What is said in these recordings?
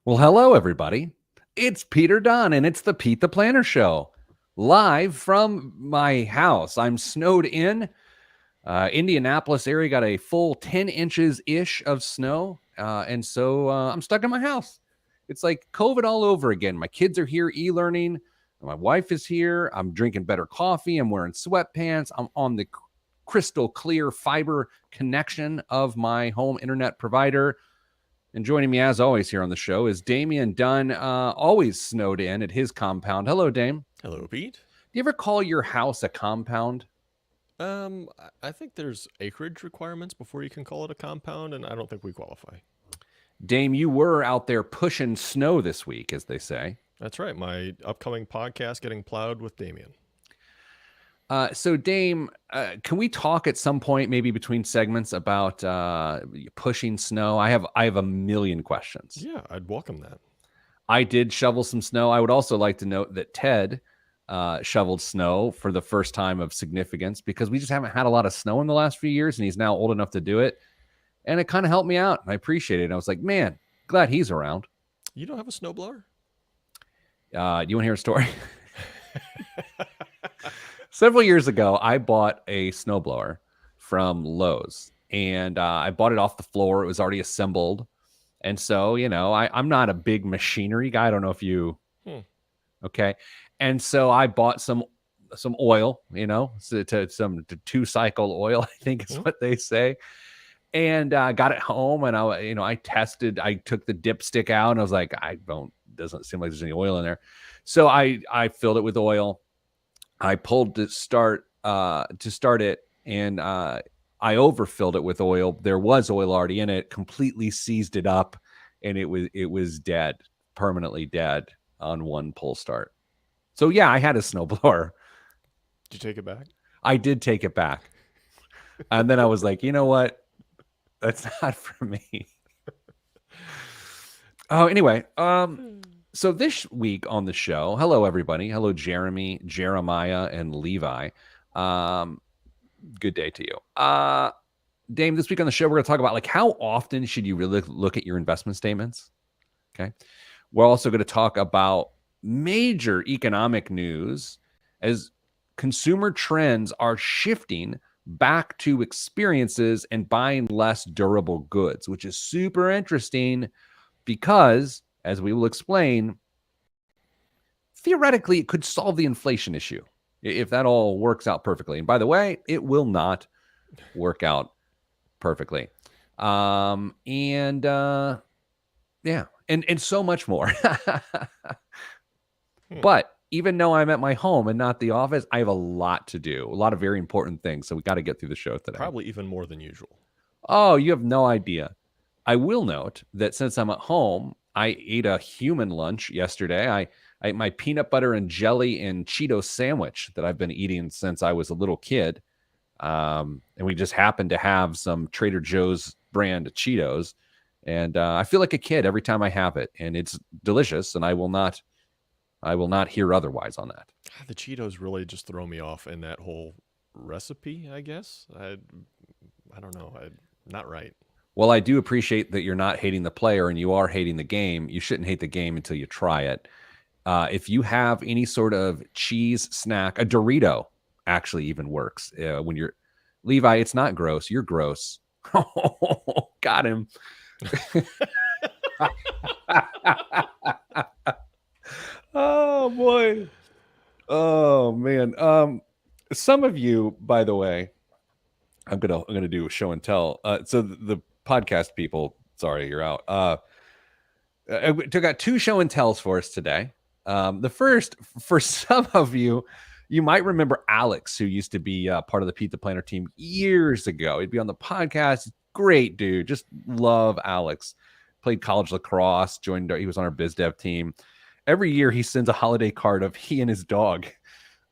Well, hello, everybody. It's Peter Dunn, and it's the Pete the Planner Show, live from my house. I'm snowed in. Indianapolis area got a full 10 inches-ish of snow, and so I'm stuck in my house. It's like COVID all over again. My kids are here e-learning. My wife is here. I'm drinking better coffee. I'm wearing sweatpants. I'm on the crystal clear fiber connection of my home internet provider. And joining me, as always, here on the show is Damian Dunn, always snowed in at his compound. Hello, Dame. Hello, Pete. Do you ever call your house a compound? I think there's acreage requirements before you can call it a compound, and I don't think we qualify. Dame, you were out there pushing snow this week, as they say. That's right. My upcoming podcast, Getting Plowed with Damien. So, Dame, can we talk at some point, maybe between segments, about pushing snow? I have a million questions. Yeah, I'd welcome that. I did shovel some snow. I would also like to note that Ted shoveled snow for the first time of significance because we just haven't had a lot of snow in the last few years, and he's now old enough to do it. And it kind of helped me out, and I appreciate it. And I was like, man, glad he's around. You don't have a snowblower? You want to hear a story? Several years ago, I bought a snowblower from Lowe's, and I bought it off the floor. It was already assembled. And so, I'm not a big machinery guy. I don't know if you... Okay. And so I bought some oil, some two-cycle oil, I think is what they say. And got it home, and I tested. I took the dipstick out, and I was like, doesn't seem like there's any oil in there. So I filled it with oil. I pulled to start it, and I overfilled it with oil. There was oil already in it. Completely seized it up, and it was dead, permanently dead on one pull start. So yeah, I had a snowblower. Did you take it back? I did take it back, and then I was like, you know what? That's not for me. Oh, anyway, so this week on the show, hello, everybody. Hello, Jeremy, Jeremiah, and Levi. Good day to you. Dame, this week on the show, we're going to talk about how often should you really look at your investment statements? Okay. We're also going to talk about major economic news as consumer trends are shifting back to experiences and buying less durable goods, which is super interesting because, as we will explain, theoretically, it could solve the inflation issue if that all works out perfectly. And by the way, it will not work out perfectly. And so much more. But even though I'm at my home and not the office, I have a lot to do, a lot of very important things. So we got to get through the show today. Probably even more than usual. Oh, you have no idea. I will note that since I'm at home, I ate a human lunch yesterday. I ate my peanut butter and jelly and Cheeto sandwich that I've been eating since I was a little kid. And we just happened to have some Trader Joe's brand Cheetos. And I feel like a kid every time I have it. And it's delicious, and I will not hear otherwise on that. The Cheetos really just throw me off in that whole recipe, I guess. I don't know. Not right. Well, I do appreciate that you're not hating the player and you are hating the game. You shouldn't hate the game until you try it. If you have any sort of cheese snack, a Dorito actually even works. When you're Levi, it's not gross. You're gross. Got him. Oh boy. Oh man. Some of you, by the way, I'm gonna do a show and tell. So the podcast people, sorry, you're out. I took out two show and tells for us today. The first, for some of you, you might remember Alex, who used to be part of the Pete the Planner team years ago. He'd be on the podcast. Great dude. Just love Alex. Played college lacrosse, he was on our biz dev team. Every year he sends a holiday card of he and his dog.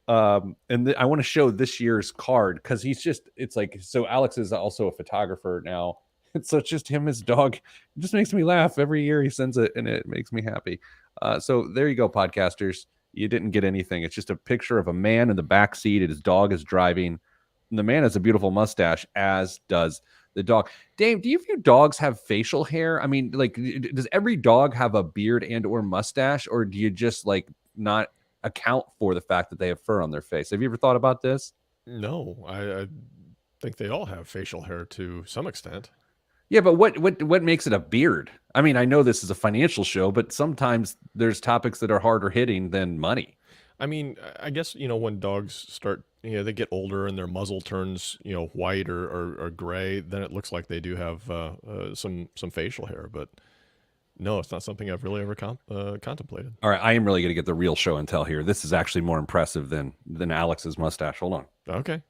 And I want to show this year's card because so Alex is also a photographer now. So it's just him, his dog. It just makes me laugh. Every year he sends it and it makes me happy. So there you go, podcasters. You didn't get anything. It's just a picture of a man in the back seat and his dog is driving. And the man has a beautiful mustache, as does the dog. Dave, do you view dogs have facial hair? I mean, like, does every dog have a beard and or mustache, or do you just like not account for the fact that they have fur on their face? Have you ever thought about this? No, I think they all have facial hair to some extent. Yeah, but what makes it a beard? I mean, I know this is a financial show, but sometimes there's topics that are harder hitting than money. I mean, I guess, when dogs start, they get older and their muzzle turns, white or gray, then it looks like they do have some facial hair. But no, it's not something I've really ever contemplated. All right, I am really going to get the real show and tell here. This is actually more impressive than Alex's mustache. Hold on. Okay.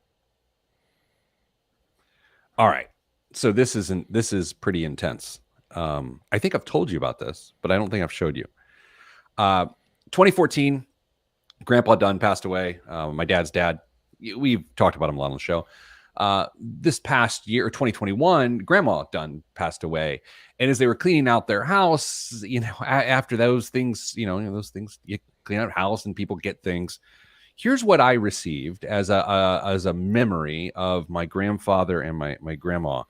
All right. So this is pretty intense. I think I've told you about this, but I don't think I've showed you. 2014, Grandpa Dunn passed away. My dad's dad. We've talked about him a lot on the show. This past year, 2021, Grandma Dunn passed away. And as they were cleaning out their house, after those things, those things, you clean out house and people get things. Here's what I received as a memory of my grandfather and my grandma.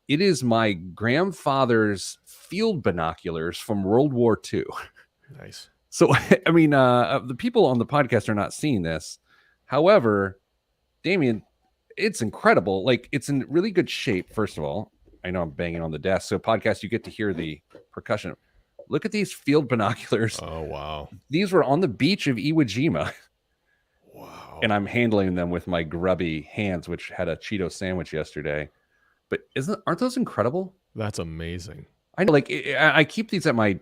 It is my grandfather's field binoculars from World War II. Nice. So, I mean, the people on the podcast are not seeing this. However, Damien, it's incredible. Like, it's in really good shape, first of all. I know I'm banging on the desk. So, podcast, you get to hear the percussion. Look at these field binoculars. Oh, wow. These were on the beach of Iwo Jima. Wow. And I'm handling them with my grubby hands, which had a Cheeto sandwich yesterday. But aren't those incredible? That's amazing. I know, like, I keep these at my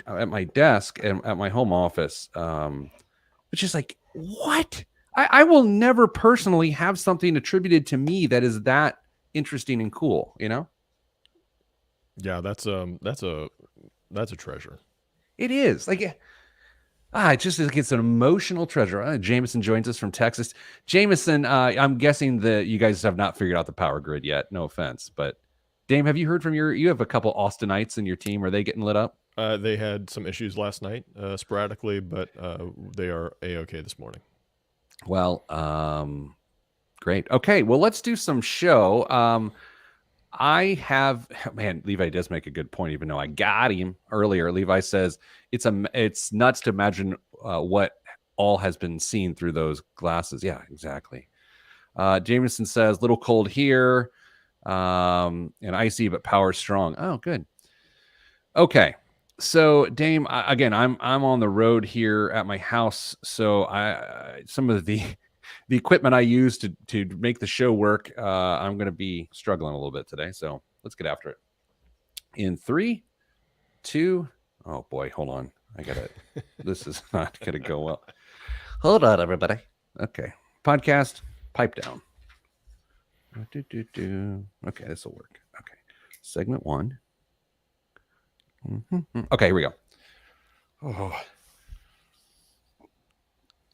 desk and at my home office. It's just like, what? I will never personally have something attributed to me that is that interesting and cool, Yeah, that's a treasure. It is. Like, it's an emotional treasure. Jameson joins us from Texas. Jameson, I'm guessing that you guys have not figured out the power grid yet. No offense, but Dame, have you heard from you have a couple Austinites in your team. Are they getting lit up? They had some issues last night, sporadically, but they are A-okay this morning. Well, great. Okay, well, let's do some show. Levi does make a good point, even though I got him earlier. Levi says it's nuts to imagine what all has been seen through those glasses. Yeah, exactly. Jameson says, little cold here, and icy, but power strong. Oh, good. Okay. So, Dame, again, I'm on the road here at my house. So some of the equipment I use to make the show work, I'm going to be struggling a little bit today. So let's get after it. In 3, 2, oh boy, hold on. This is not going to go well. Hold on, everybody. Okay. Podcast, pipe down. Okay, this will work. Okay. Segment 1. Okay, here we go. Oh.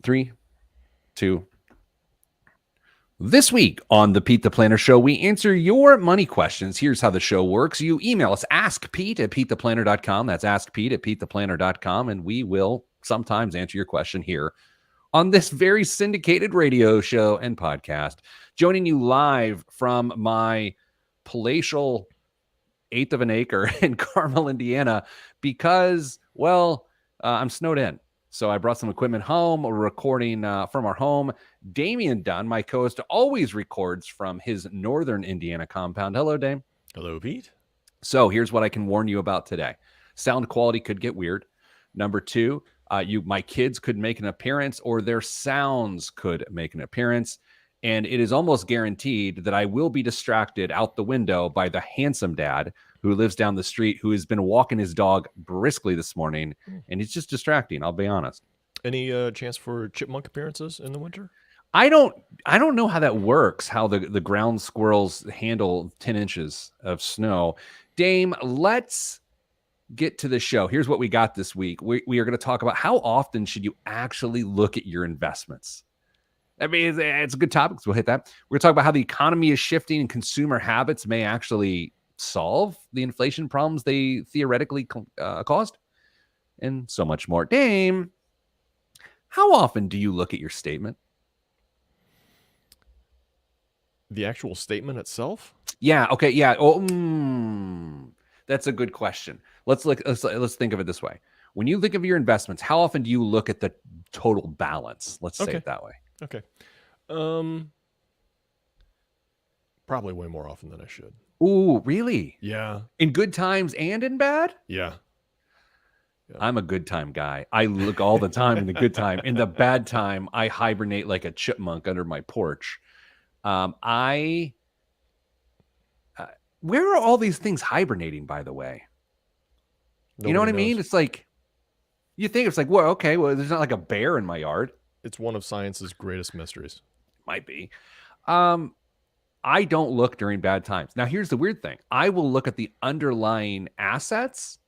3, 2. This week on the Pete the Planner Show, we answer your money questions. Here's how the show works. You email us, askpete@petetheplanner.com. That's askpete@petetheplanner.com, and we will sometimes answer your question here on this very syndicated radio show and podcast. Joining you live from my palatial eighth of an acre in Carmel, Indiana, because, well, I'm snowed in. So I brought some equipment home. We're recording from our home. Damian Dunn, my co-host, always records from his northern Indiana compound. Hello, Dame. Hello, Pete. So here's what I can warn you about today. Sound quality could get weird. Number 2, my kids could make an appearance, or their sounds could make an appearance. And it is almost guaranteed that I will be distracted out the window by the handsome dad who lives down the street, who has been walking his dog briskly this morning. And he's just distracting, I'll be honest. Any chance for chipmunk appearances in the winter? I don't know how that works, how the ground squirrels handle 10 inches of snow. Dame, let's get to the show. Here's what we got this week. We are going to talk about how often should you actually look at your investments. I mean, it's a good topic, so we'll hit that. We're going to talk about how the economy is shifting and consumer habits may actually solve the inflation problems they theoretically caused, and so much more. Dame, how often do you look at your statement? The actual statement itself? Yeah. Okay. Yeah. Oh, that's a good question. Let's think of it this way. When you think of your investments, how often do you look at the total balance? Let's say Okay. it that way. Okay. Um, Probably way more often than I should. Ooh, really? Yeah. In good times and in bad? Yeah. Yeah. I'm a good time guy. I look all the time in the good time. In the bad time, I hibernate like a chipmunk under my porch. I Where are all these things hibernating, by the way? You know what Nobody I mean? knows. It's like you think it's like, well, okay, well, there's not like a bear in my yard. It's one of science's greatest mysteries. Might be. Um, I don't look during bad times. Now, here's the weird thing. I will look at the underlying assets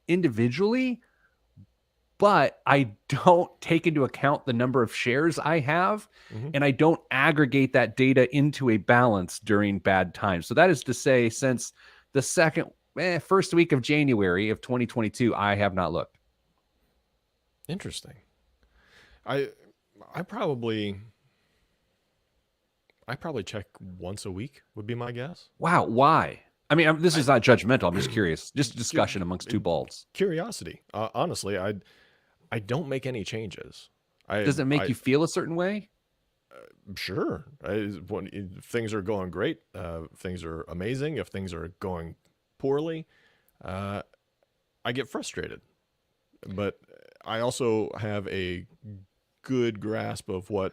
individually, but I don't take into account the number of shares I have, Mm-hmm. and I don't aggregate that data into a balance during bad times. So that is to say, since the first week of January of 2022, I have not looked. Interesting. I I probably I probably check once a week would be my guess. Wow, why? I mean, this I is not judgmental. I'm just curious. Just cu- discussion amongst two balls. Curiosity. Honestly, I don't make any changes. Does it make I you feel a certain way? sure. When if things are going great, things are amazing. If things are going poorly, uh, I get frustrated. But I also have a good grasp of what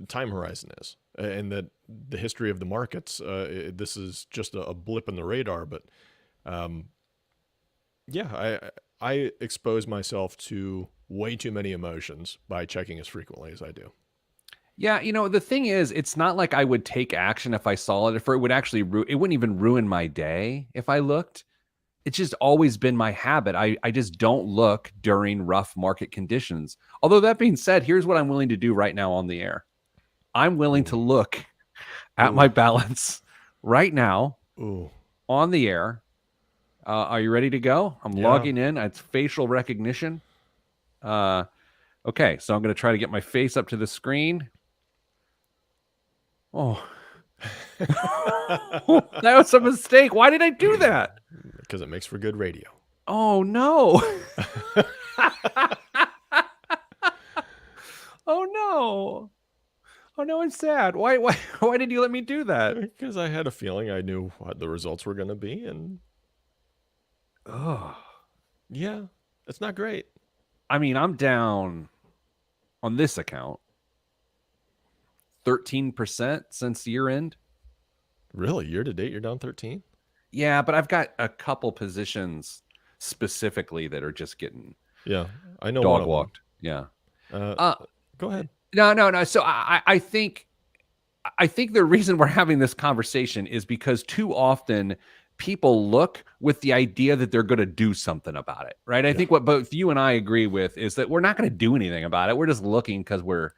time horizon is, and that the history of the markets. This is just a blip in the radar, but um, yeah, I expose myself to way too many emotions by checking as frequently as I do. Yeah, the thing is, it's not like I would take action if I saw it. If it would actually, it wouldn't even ruin my day if I looked. It's just always been my habit. I just don't look during rough market conditions. Although that being said, here's what I'm willing to do right now on the air. I'm willing Ooh, to look at ooh, my balance right now ooh. on the air. Are you ready to go? I'm Yeah. logging in. It's facial recognition. Okay, so I'm going to try to get my face up to the screen. Oh, that was a mistake. Why did I do that? Because it makes for good radio. Oh, no. Oh, no. Oh, no, I'm sad. Why did you let me do that? Because I had a feeling I knew what the results were going to be, and Oh, yeah, it's not great. I mean, I'm down on this account 13% since year end. Really, year to date, you're down 13. Yeah, but I've got a couple positions specifically that are just getting Yeah, I know one dog of them. walked. Yeah. Uh, Uh, Go ahead. no. So I think the reason we're having this conversation is because too often people look with the idea that they're going to do something about it, right? I Yeah. think what both you and I agree with is that we're not going to do anything about it. We're just looking because we're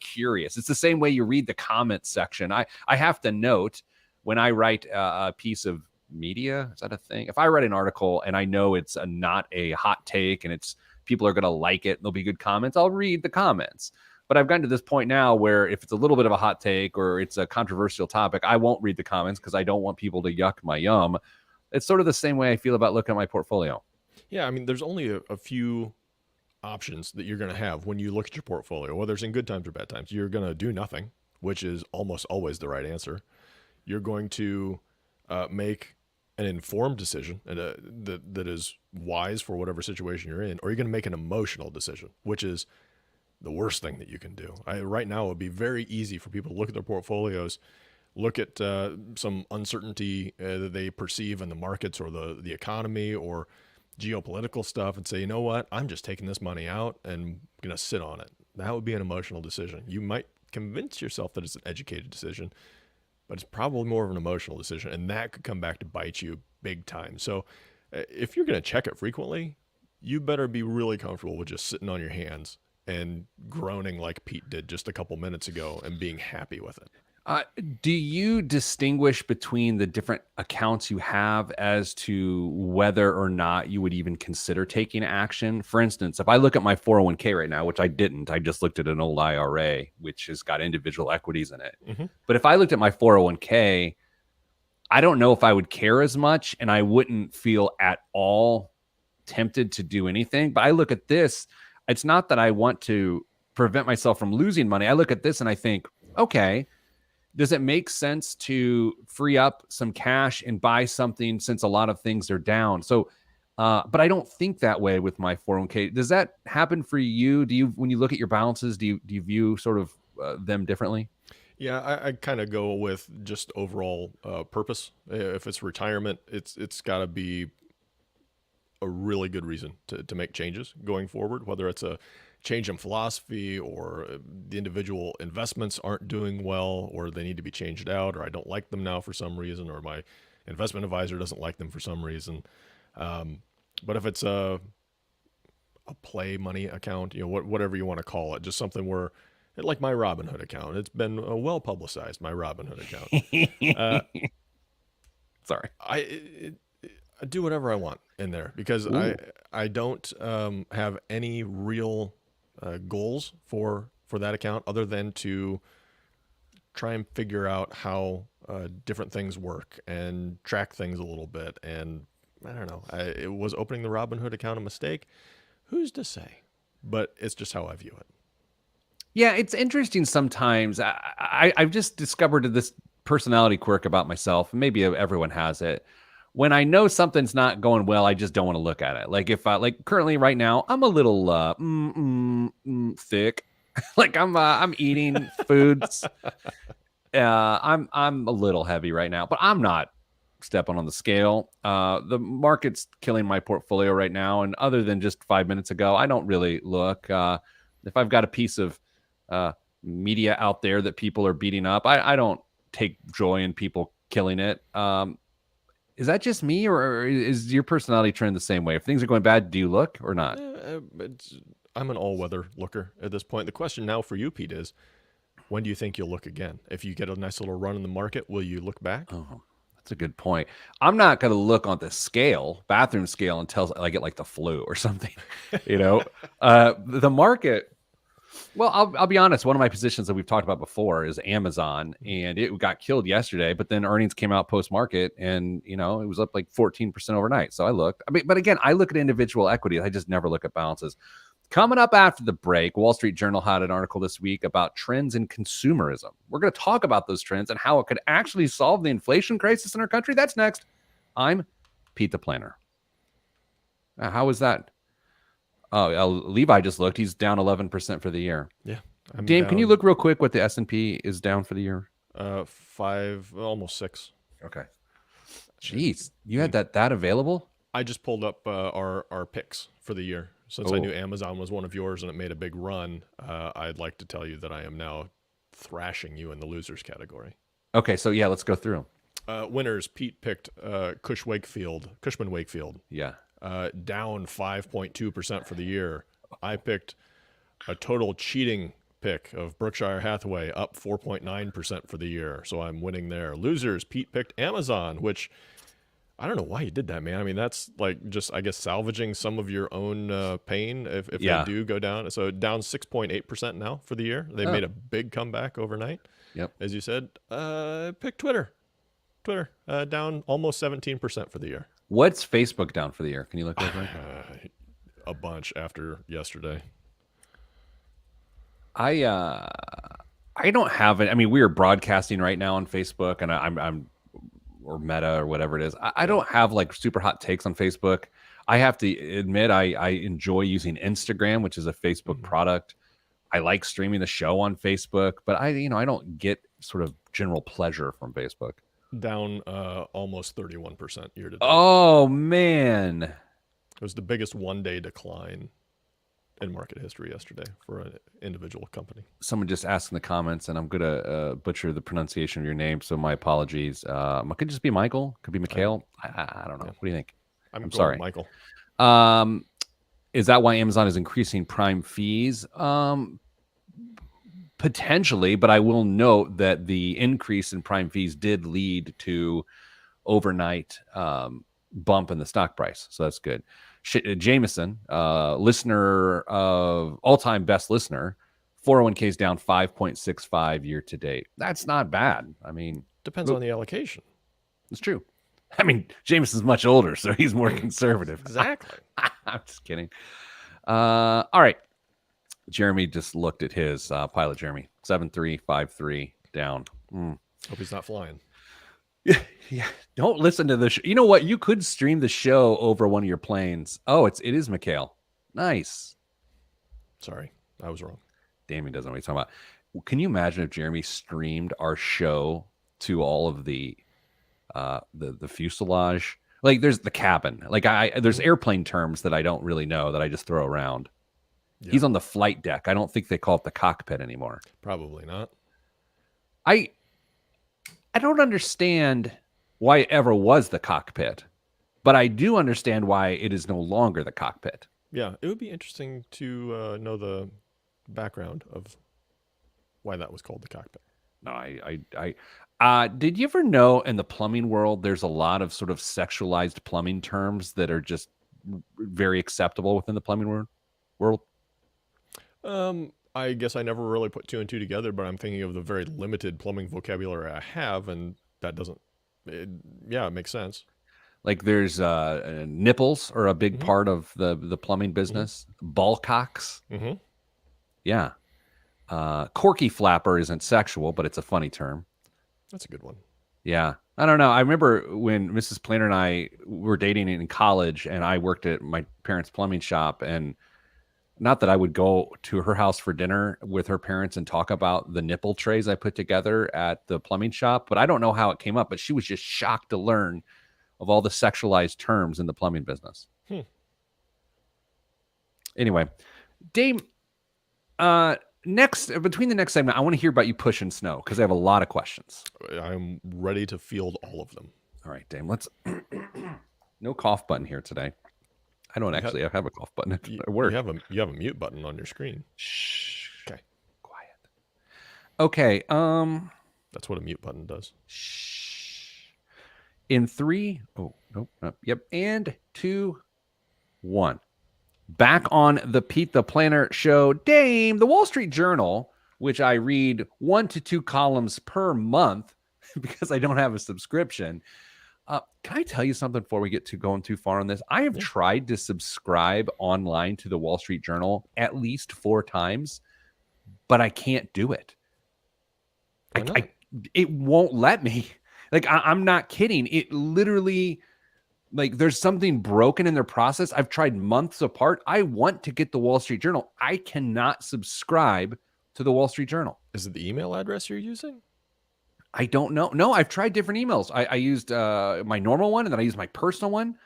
curious. It's the same way you read the comments section. I have to note when I write a piece of media, is that a thing? If I write an article and I know it's not a hot take and it's people are going to like it, and there'll be good comments, I'll read the comments. But I've gotten to this point now where if it's a little bit of a hot take or it's a controversial topic, I won't read the comments because I don't want people to yuck my yum. It's sort of the same way I feel about looking at my portfolio. Yeah, I mean, there's only a few options that you're going to have when you look at your portfolio, whether it's in good times or bad times. You're going to do nothing, which is almost always the right answer. You're going to make an informed decision and that is wise for whatever situation you're in, or you're going to make an emotional decision, which is the worst thing that you can do. Right now, it would be very easy for people to look at their portfolios, look at some uncertainty that they perceive in the markets or the economy or geopolitical stuff and say, you know what, I'm just taking this money out and going to sit on it. That would be an emotional decision. You might convince yourself that it's an educated decision, but it's probably more of an emotional decision, and that could come back to bite you big time. So if you're going to check it frequently, you better be really comfortable with just sitting on your hands and groaning like Pete did just a couple minutes ago and being happy with it. Do you distinguish between the different accounts you have as to whether or not you would even consider taking action? For instance, if I look at my 401k right now, which I didn't, I just looked at an old IRA, which has got individual equities in it. Mm-hmm. But if I looked at my 401k, I don't know if I would care as much, and I wouldn't feel at all tempted to do anything. But I look at this, it's not that I want to prevent myself from losing money. I look at this and I think, okay, does it make sense to free up some cash and buy something since a lot of things are down? So, but I don't think that way with my 401k. Does that happen for you? Do you, when you look at your balances, do you view sort of them differently? Yeah, I kind of go with just overall purpose. If it's retirement, it's got to be a really good reason to make changes going forward, whether it's a change in philosophy or the individual investments aren't doing well or they need to be changed out or I don't like them now for some reason or my investment advisor doesn't like them for some reason. But if it's a play money account, whatever you want to call it, just something where like my Robinhood account, it's been well publicized, my Robinhood account. Sorry. I do whatever I want in there because Ooh. I don't have any real goals for that account other than to try and figure out how different things work and track things a little bit. And I don't know, it was opening the Robinhood account a mistake? Who's to say? But it's just how I view it. Yeah, it's interesting sometimes. I've just discovered this personality quirk about myself. Maybe everyone has it. When I know something's not going well, I just don't want to look at it. Like if I like currently right now, I'm a little thick. Like I'm eating foods. I'm a little heavy right now, but I'm not stepping on the scale. The market's killing my portfolio right now, and other than just 5 minutes ago, I don't really look. If I've got a piece of media out there that people are beating up, I don't take joy in people killing it. Is that just me, or is your personality trend the same way? If things are going bad, do you look or not? I'm an all-weather looker at this point. The question now for you, Pete, is when do you think you'll look again? If you get a nice little run in the market, will you look back? Oh, that's a good point. I'm not going to look on the scale, bathroom scale, until I get like the flu or something. The market. Well, I'll be honest. One of my positions that we've talked about before is Amazon, and it got killed yesterday. But then earnings came out post market, and it was up like 14% overnight. So I looked. I mean, but again, I look at individual equities. I just never look at balances. Coming up after the break, Wall Street Journal had an article this week about trends in consumerism. We're going to talk about those trends and how it could actually solve the inflation crisis in our country. That's next. I'm Pete the Planner. How was that? Oh, Levi just looked. He's down 11% for the year. Yeah. Dave, can you look real quick what the S&P is down for the year? 5, almost 6. Okay. Jeez, you had that available? I just pulled up our picks for the year. Since I knew Amazon was one of yours and it made a big run, I'd like to tell you that I am now thrashing you in the losers category. Okay, so yeah, let's go through them. Winners, Pete picked Cushman Wakefield. Yeah. Down 5.2% for the year. I picked a total cheating pick of Berkshire Hathaway, up 4.9% for the year. So I'm winning there. Losers, Pete picked Amazon, which I don't know why you did that, man. I mean, that's like just, I guess, salvaging some of your own pain if they do go down. So down 6.8% now for the year. They made a big comeback overnight. Yep. As you said, pick Twitter. Down almost 17% for the year. What's Facebook down for the year? Can you look over? A bunch after yesterday. I don't have it. I mean, we are broadcasting right now on Facebook, and I'm or Meta or whatever it is. I don't have like super hot takes on Facebook. I have to admit, I enjoy using Instagram, which is a Facebook product. I like streaming the show on Facebook, but I don't get sort of general pleasure from Facebook. Down almost 31% year to date. Oh, man. It was the biggest one-day decline in market history yesterday for an individual company. Someone just asked in the comments, and I'm going to butcher the pronunciation of your name, so my apologies. It could just be Michael. Could be Mikhail. I don't know. Yeah. What do you think? I'm sorry. Michael. Is that why Amazon is increasing Prime fees? Potentially, but I will note that the increase in Prime fees did lead to overnight bump in the stock price. So that's good. Jameson, listener of all-time best listener, 401k is down 5.65 year to date. That's not bad. I mean, depends on the allocation. It's true. I mean, Jameson's much older, so he's more conservative. Exactly. I'm just kidding. All right. Jeremy just looked at his pilot. Jeremy 7-3-5-3 down. Hope he's not flying. Yeah. Don't listen to the show. You know what? You could stream the show over one of your planes. Oh, it is Mikhail. Nice. Sorry, I was wrong. Damien doesn't know what he's talking about. Can you imagine if Jeremy streamed our show to all of the fuselage? Like there's the cabin. Like there's airplane terms that I don't really know that I just throw around. Yeah. He's on the flight deck. I don't think they call it the cockpit anymore. Probably not. I don't understand why it ever was the cockpit, but I do understand why it is no longer the cockpit. Yeah, it would be interesting to know the background of why that was called the cockpit. No, did you ever know in the plumbing world, there's a lot of sort of sexualized plumbing terms that are just very acceptable within the plumbing world? I guess I never really put two and two together, but I'm thinking of the very limited plumbing vocabulary I have, and that doesn't. It makes sense. Like there's nipples are a big Mhm. part of the plumbing business. Ball cocks. Mm-hmm. Yeah. Corky flapper isn't sexual, but it's a funny term. That's a good one. Yeah. I don't know. I remember when Mrs. Planter and I were dating in college, and I worked at my parents' plumbing shop, and not that I would go to her house for dinner with her parents and talk about the nipple trays I put together at the plumbing shop, but I don't know how it came up, but she was just shocked to learn of all the sexualized terms in the plumbing business. Anyway, Dame, between the next segment, I want to hear about you pushing snow because I have a lot of questions. I'm ready to field all of them. All right, Dame, let's no cough button here today. I don't actually have a cough button at work. You have a mute button on your screen. Shh. Okay. Quiet. Okay. That's what a mute button does. Shh. In 3. Oh, nope. Yep. And 2, 1. Back on the Pete the Planner show. Dame, the Wall Street Journal, which I read 1 to 2 columns per month because I don't have a subscription. Can I tell you something before we get to going too far on this? I have tried to subscribe online to the Wall Street Journal at least 4 times, but I can't do it. It won't let me. Like, I'm not kidding. It literally, like, there's something broken in their process. I've tried months apart. I want to get the Wall Street Journal. I cannot subscribe to the Wall Street Journal. Is it the email address you're using? I don't know. No, I've tried different emails. I used my normal one, and then I used my personal one.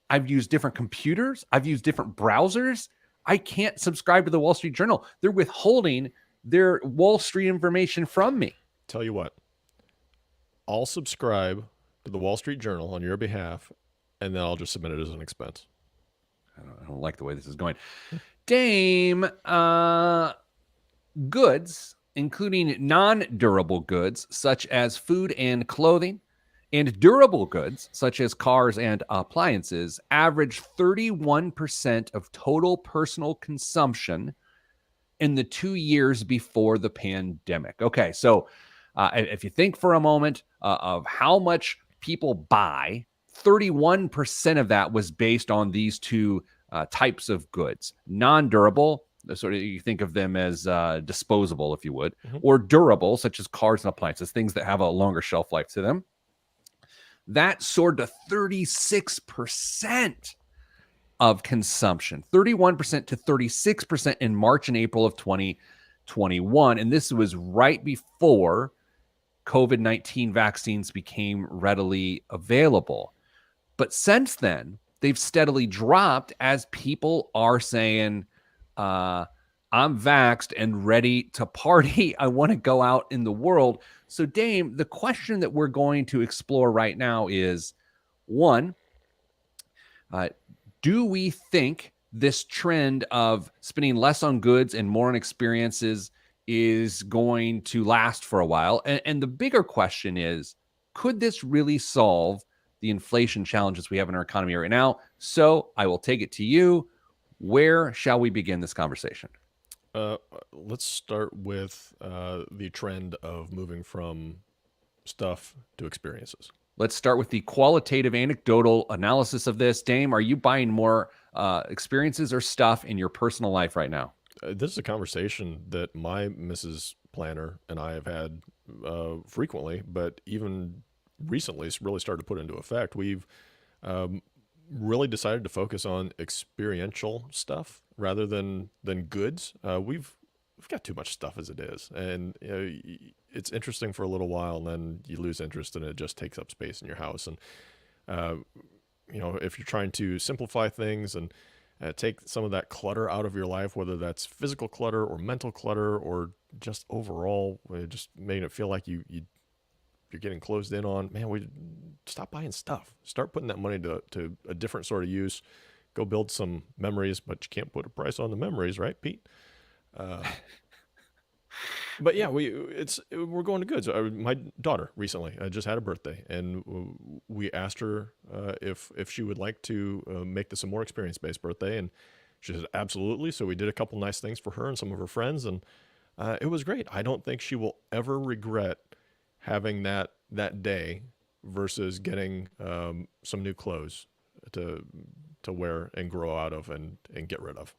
I've used different computers. I've used different browsers. I can't subscribe to the Wall Street Journal. They're withholding their Wall Street information from me. Tell you what, I'll subscribe to the Wall Street Journal on your behalf, and then I'll just submit it as an expense. I don't like the way this is going. Dame, goods, including non-durable goods such as food and clothing, and durable goods such as cars and appliances, average 31% of total personal consumption in the 2 years before the pandemic. Okay, so if you think for a moment of how much people buy, 31% of that was based on these two types of goods. Non-durable, sort of you think of them as disposable, if you would, or durable, such as cars and appliances, things that have a longer shelf life to them. That soared to 36% of consumption, 31% to 36% in March and April of 2021. And this was right before COVID-19 vaccines became readily available. But since then, they've steadily dropped as people are saying, I'm vaxxed and ready to party. I want to go out in the world. So, Dame, the question that we're going to explore right now is, one, do we think this trend of spending less on goods and more on experiences is going to last for a while? And the bigger question is, could this really solve the inflation challenges we have in our economy right now? So I will take it to you. Where shall we begin this conversation? Let's start with the trend of moving from stuff to experiences. Let's start with the qualitative, anecdotal analysis of this. Dame, are you buying more experiences or stuff in your personal life right now? This is a conversation that my Mrs. Planner and I have had frequently, but even recently it's really started to put into effect. We've um, really decided to focus on experiential stuff rather than goods. We've got too much stuff as it is, and it's interesting for a little while, and then you lose interest, and it just takes up space in your house. And uh, if you're trying to simplify things and take some of that clutter out of your life, whether that's physical clutter or mental clutter or just overall, just making it feel like you're getting closed in on, man, we stop buying stuff. Start putting that money to a different sort of use. Go build some memories, but you can't put a price on the memories, right, Pete? Uh, but yeah, we're going to goods. My daughter recently just had a birthday, and we asked her if she would like to make this a more experience based birthday, and she said absolutely. So we did a couple nice things for her and some of her friends, and it was great. I don't think she will ever regret having that day versus getting some new clothes to wear and grow out of and get rid of.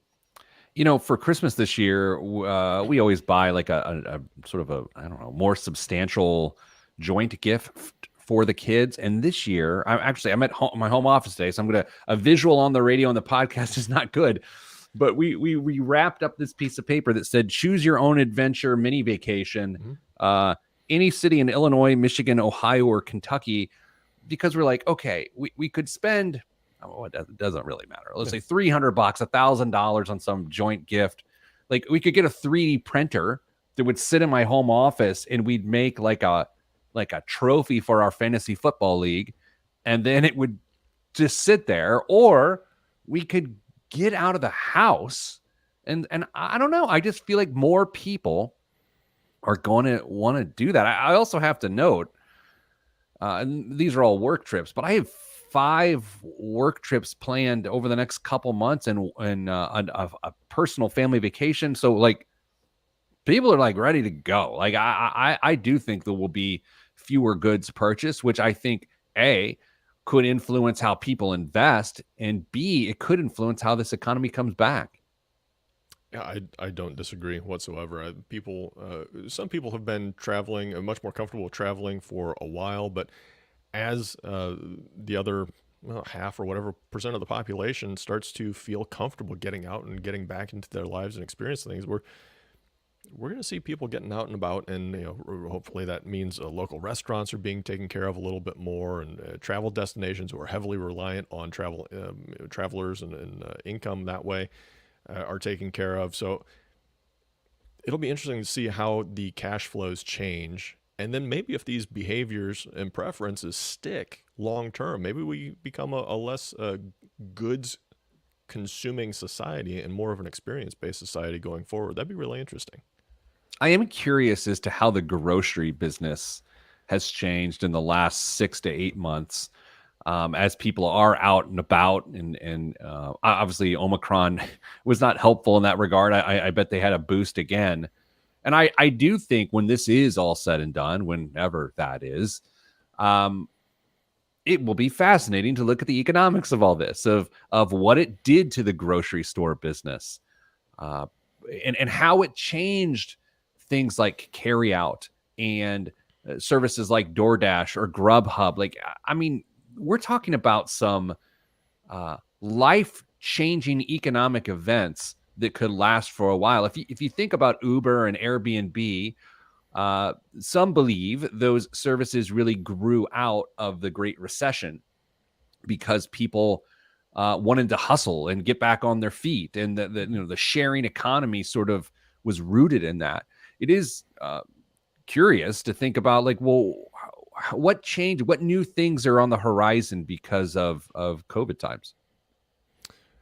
For Christmas this year, we always buy like a sort of a, I don't know, more substantial joint gift for the kids. And this year, I'm at my home office today, so a visual on the radio and the podcast is not good. But we wrapped up this piece of paper that said, choose your own adventure mini vacation, Mm-hmm. any city in Illinois, Michigan, Ohio, or Kentucky, because we're like, okay, we could spend, it doesn't really matter. Let's say $300, $1,000 on some joint gift. Like we could get a 3D printer that would sit in my home office, and we'd make like a trophy for our fantasy football league, and then it would just sit there. Or we could get out of the house, and I don't know. I just feel like more people are going to want to do that. I also have to note, and these are all work trips, but I have 5 work trips planned over the next couple months, and a personal family vacation. So like people are like ready to go. Like I do think there will be fewer goods purchased, which I think could influence how people invest, and B, it could influence how this economy comes back. Yeah, I don't disagree whatsoever. Some people have been traveling, much more comfortable with traveling for a while, but as the other half or whatever percent of the population starts to feel comfortable getting out and getting back into their lives and experiencing things, we're going to see people getting out and about, and hopefully that means local restaurants are being taken care of a little bit more, and travel destinations who are heavily reliant on travelers and income that way are taken care of. So it'll be interesting to see how the cash flows change. And then maybe if these behaviors and preferences stick long term, maybe we become a less goods consuming society and more of an experience based society going forward. That'd be really interesting. I am curious as to how the grocery business has changed in the last 6 to 8 months, as people are out and about, and obviously Omicron was not helpful in that regard. I bet they had a boost again. And I do think when this is all said and done, whenever that is, it will be fascinating to look at the economics of all this, of what it did to the grocery store business, uh, and how it changed things like carryout and services like DoorDash or Grubhub. Like, I mean, we're talking about some life-changing economic events that could last for a while. If you think about Uber and Airbnb, some believe those services really grew out of the Great Recession because people wanted to hustle and get back on their feet, and the sharing economy sort of was rooted in that. It is curious to think about, like, well, what changed? What new things are on the horizon because of COVID times?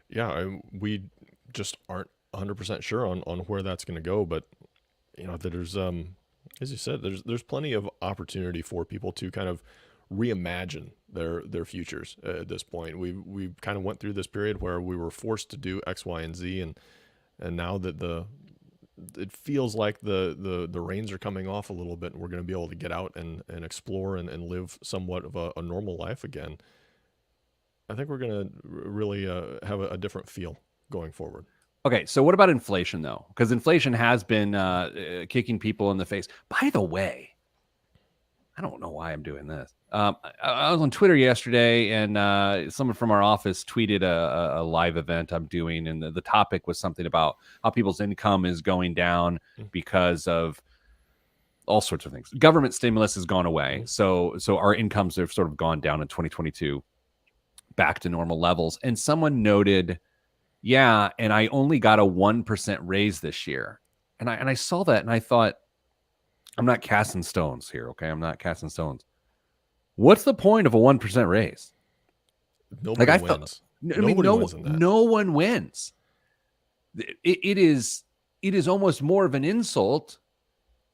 Yeah, we just aren't 100% sure on where that's going to go, but there's as you said, there's plenty of opportunity for people to kind of reimagine their futures at this point. We kind of went through this period where we were forced to do X, Y, and Z, and now that it feels like the reins are coming off a little bit, and we're going to be able to get out and explore and live somewhat of a normal life again. I think we're going to really have a different feel going forward. Okay, so what about inflation though? Because inflation has been kicking people in the face. By the way, I don't know why I'm doing this. I was on Twitter yesterday, and someone from our office tweeted a live event I'm doing, and the topic was something about how people's income is going down because of all sorts of things. Government stimulus has gone away, so our incomes have sort of gone down in 2022, back to normal levels. And someone noted, yeah, and I only got a 1% raise this year, and I saw that, and I thought, I'm not casting stones here, okay? I'm not casting stones. What's the point of a 1% raise? Nobody wins. Nobody wins in that. No one wins. It is almost more of an insult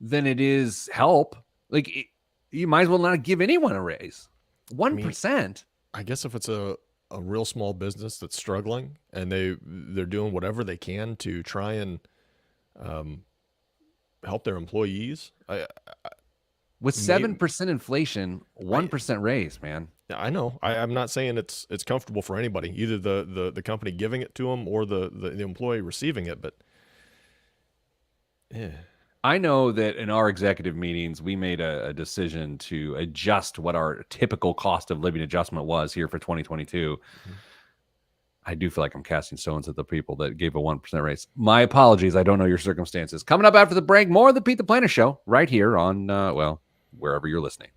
than it is help. Like, you might as well not give anyone a raise. 1%. I guess if it's a real small business that's struggling and they're doing whatever they can to try and help their employees. With 7% inflation, 1% raise, man. I know. I'm not saying it's comfortable for anybody, either the company giving it to them or the employee receiving it. But yeah, I know that in our executive meetings, we made a decision to adjust what our typical cost of living adjustment was here for 2022. I do feel like I'm casting stones at the people that gave a 1% raise. My apologies. I don't know your circumstances. Coming up after the break, more of the Pete the Planner Show right here on, wherever you're listening.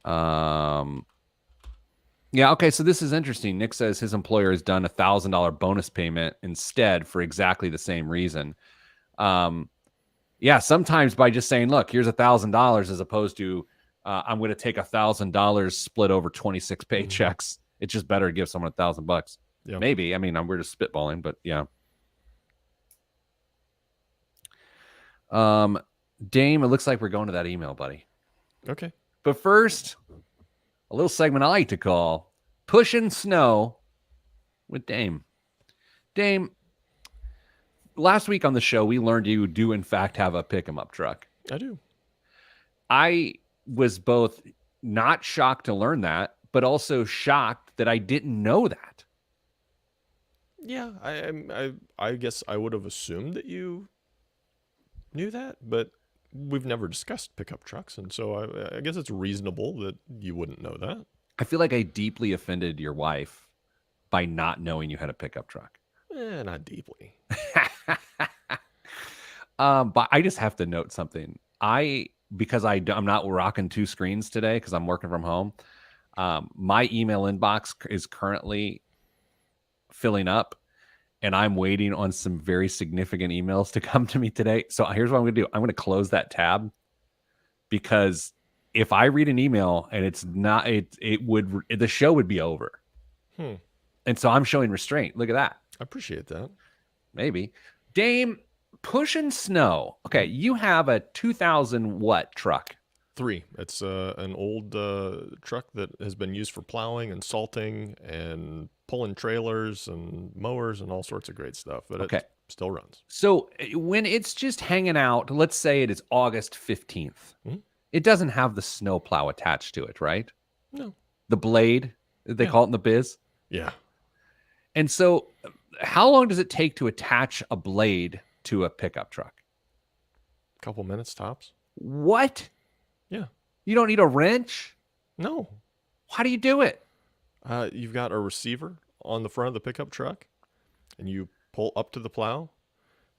Yeah, okay, so this is interesting. Nick says his employer has done $1,000 bonus payment instead for exactly the same reason. Yeah, sometimes by just saying, look, here's $1,000 as opposed to I'm going to take $1,000 split over 26 paychecks. It's just better to give someone $1,000. Yeah. Maybe. I mean, we're just spitballing, but yeah. Dame, it looks like we're going to that email, buddy. Okay. But first, a little segment I like to call Pushing Snow with Dame. Dame, last week on the show, we learned you do, in fact, have a pick-em-up truck. I do. I was both not shocked to learn that, but also shocked that I didn't know that. Yeah, I guess I would have assumed that you knew that, but we've never discussed pickup trucks, and so I guess it's reasonable that you wouldn't know that. I feel like I deeply offended your wife by not knowing you had a pickup truck. Not deeply. But I just have to note something. Because I'm not rocking two screens today because I'm working from home. My email inbox is currently filling up, and I'm waiting on some very significant emails to come to me today. So here's what I'm going to do. I'm going to close that tab, because if I read an email and it's not, the show would be over. And so I'm showing restraint. Look at that. I appreciate that. Maybe. Dame, Pushing Snow. Okay, you have a 2000 what truck? 3. It's an old truck that has been used for plowing and salting and pulling trailers and mowers and all sorts of great stuff. But it still runs. So when it's just hanging out, let's say it is August 15th. It doesn't have the snow plow attached to it, right? No. The blade, they call it in the biz? Yeah. And so how long does it take to attach a blade to a pickup truck? A couple minutes tops. What? Yeah. You don't need a wrench? No. How do you do it? You've got a receiver on the front of the pickup truck, and you pull up to the plow.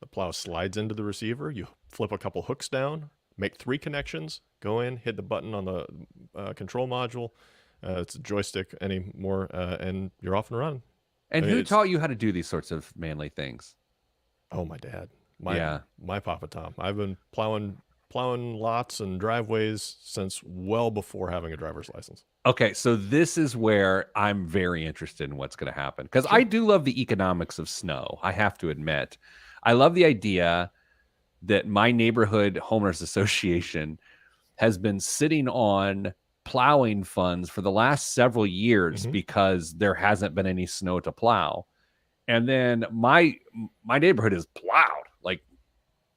The plow slides into the receiver. You flip a couple hooks down, make 3 connections, go in, hit the button on the control module. It's a joystick anymore, and you're off and running. And who taught you how to do these sorts of manly things? Oh, my dad. My Papa Tom. I've been plowing lots and driveways since well before having a driver's license. Okay, so this is where I'm very interested in what's going to happen, because I do love the economics of snow. I have to admit, I love the idea that my neighborhood homeowners association has been sitting on plowing funds for the last several years because there hasn't been any snow to plow. And then my neighborhood is plowed.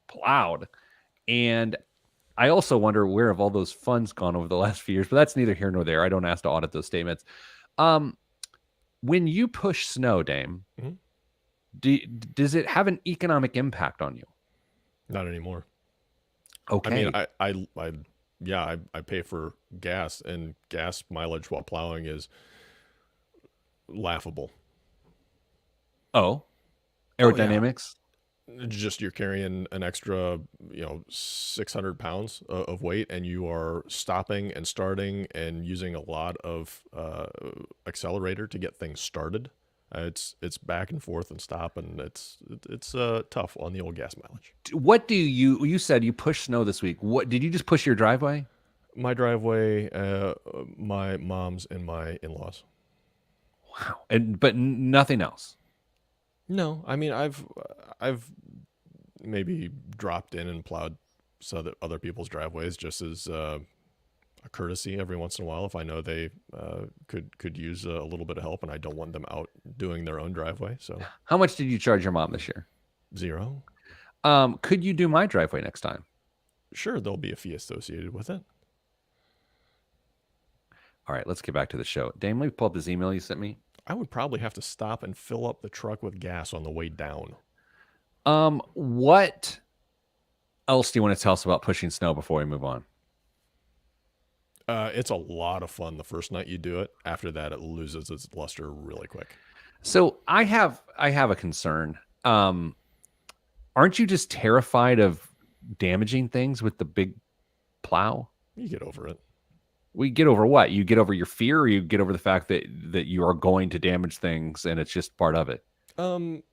plowed. And I also wonder where have all those funds gone over the last few years, but that's neither here nor there. I don't ask to audit those statements. Um, when you push snow, Dame, Mhm. does it have an economic impact on you? Not anymore. I mean, Okay. I pay for gas, and gas mileage while plowing is laughable. Oh, Oh yeah, aerodynamics. just you're carrying an extra, 600 pounds of weight, and you are stopping and starting and using a lot of accelerator to get things started. It's back and forth and stop, and it's tough on the old gas mileage. What do you said you pushed snow this week? What did you just push your driveway? My driveway, my mom's, and my in-laws. Wow. And but nothing else. No, I mean I've maybe dropped in and plowed so that other people's driveways just as a courtesy every once in a while if I know they could use a little bit of help and I don't want them out doing their own driveway. So How much did you charge your mom this year? 0. Could you do my driveway next time? Sure, there'll be a fee associated with it. All right, let's get back to the show. Dame, let me pull up this email you sent me. I would probably have to stop and fill up the truck with gas on the way down. What else do you want to tell us about pushing snow before we move on? It's a lot of fun the first night you do it. After that, it loses its luster really quick. So I have a concern. Aren't you just terrified of damaging things with the big plow? You get over it. We get over what? You get over your fear, or you get over the fact that you are going to damage things, and it's just part of it. Um,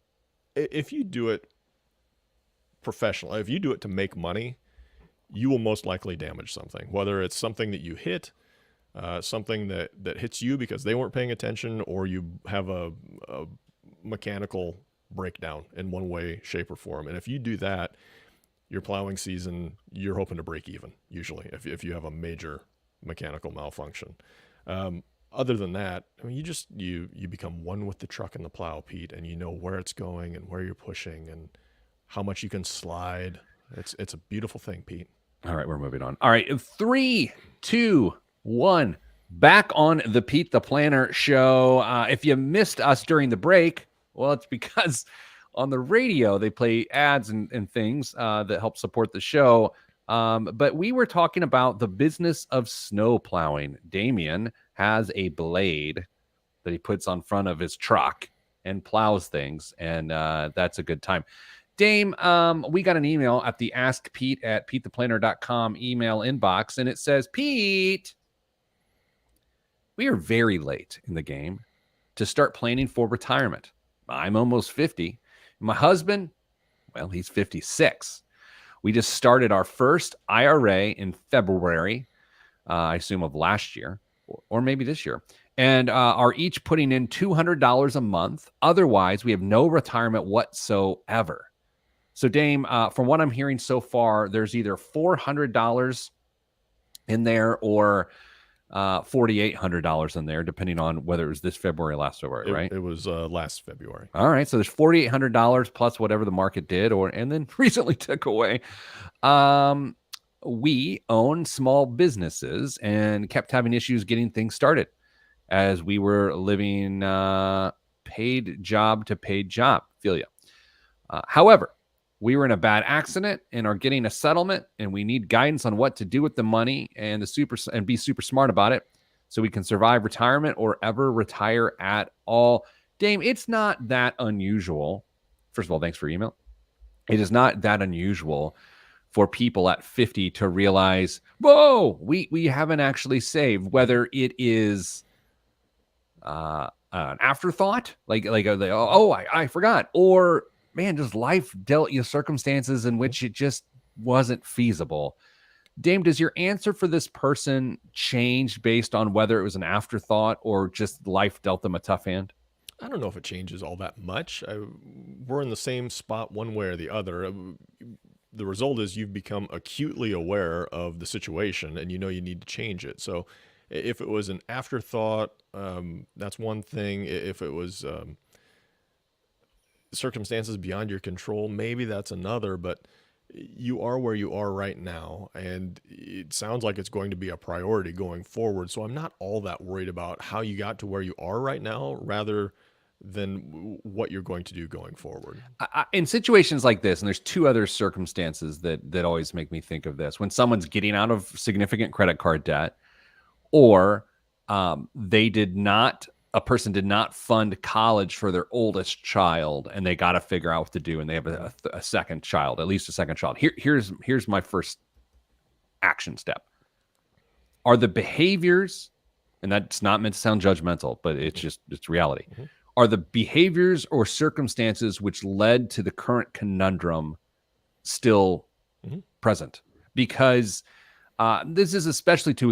if you do it professionally, if you do it to make money, you will most likely damage something. Whether it's something that you hit, something that hits you because they weren't paying attention, or you have a mechanical breakdown in one way, shape, or form. And if you do that, your plowing season, you're hoping to break even, usually, if you have a major mechanical malfunction. Other than that, I mean, you become one with the truck and the plow, Pete, and you know where it's going and where you're pushing and how much you can slide. It's a beautiful thing, Pete. All right, we're moving on. All right, 3, 2, 1. Back on the Pete the Planner show. If you missed us during the break, well, it's because on the radio they play ads and things that help support the show. But we were talking about the business of snow plowing. Damien has a blade that he puts on front of his truck and plows things, and that's a good time. Dame, we got an email at the askpete@petetheplanner.com email inbox, and it says, Pete, we are very late in the game to start planning for retirement. I'm almost 50. My husband, well, he's 56. We just started our first IRA in February, I assume of last year, or maybe this year, and are each putting in $200 a month. Otherwise, we have no retirement whatsoever. So, Dame, from what I'm hearing so far, there's either $400 in there or $4,800 in there, depending on whether it was this February or last February, right? It was last February. All right, so there's $4,800 plus whatever the market did, and then recently took away. We own small businesses and kept having issues getting things started as we were living paid job to paid job. Feel you. However, we were in a bad accident and are getting a settlement, and we need guidance on what to do with the money and be super smart about it so we can survive retirement or ever retire at all. Dame, it's not that unusual. First of all, thanks for your email. It is not that unusual for people at 50 to realize, whoa, we haven't actually saved, whether it is an afterthought, I forgot, or man, just life dealt you circumstances in which it just wasn't feasible. Dame, does your answer for this person change based on whether it was an afterthought or just life dealt them a tough hand? I don't know if it changes all that much. We're in the same spot one way or the other. The result is you've become acutely aware of the situation and you know you need to change it. So if it was an afterthought, that's one thing. If it was circumstances beyond your control, maybe that's another. But you are where you are right now, and it sounds like it's going to be a priority going forward. So I'm not all that worried about how you got to where you are right now, rather than what you're going to do going forward. In situations like this, and there's two other circumstances that always make me think of this: when someone's getting out of significant credit card debt, or they did not a person did not fund college for their oldest child, and they got to figure out what to do, and they have a second child, at least a second child. Here's my first action step: are the behaviors, and that's not meant to sound judgmental, but it's reality. Mm-hmm. Are the behaviors or circumstances which led to the current conundrum still present? Because this is especially true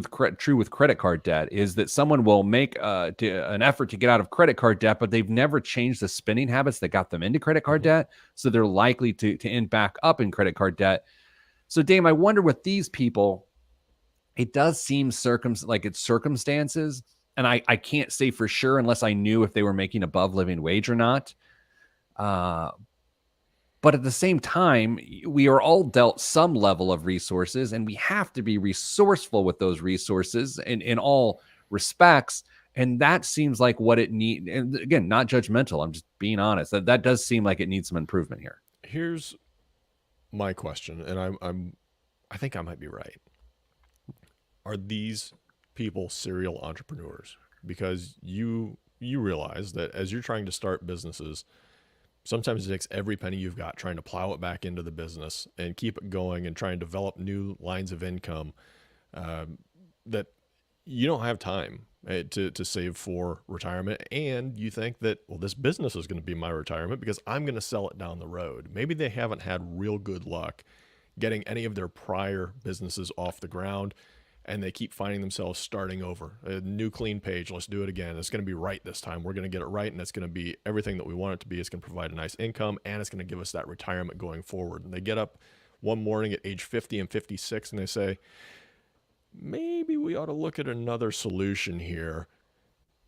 with credit card debt, is that someone will make an effort to get out of credit card debt, but they've never changed the spending habits that got them into credit card debt. So they're likely to end back up in credit card debt. So Dame, I wonder with these people, it does seem like it's circumstances. And I can't say for sure unless I knew if they were making above living wage or not. But at the same time, we are all dealt some level of resources, and we have to be resourceful with those resources in all respects. And that seems like what it needs. And again, not judgmental. I'm just being honest. That does seem like it needs some improvement here. Here's my question, and I think I might be right. Are these people serial entrepreneurs? Because you realize that as you're trying to start businesses, sometimes it takes every penny you've got trying to plow it back into the business and keep it going and try and develop new lines of income, that you don't have time to save for retirement. And you think that, well, this business is going to be my retirement because I'm going to sell it down the road. Maybe they haven't had real good luck getting any of their prior businesses off the ground, and they keep finding themselves starting over. A new clean page, let's do it again. It's going to be right this time. We're going to get it right, and it's going to be everything that we want it to be. It's going to provide a nice income, and it's going to give us that retirement going forward. And they get up one morning at age 50 and 56, and they say, maybe we ought to look at another solution here,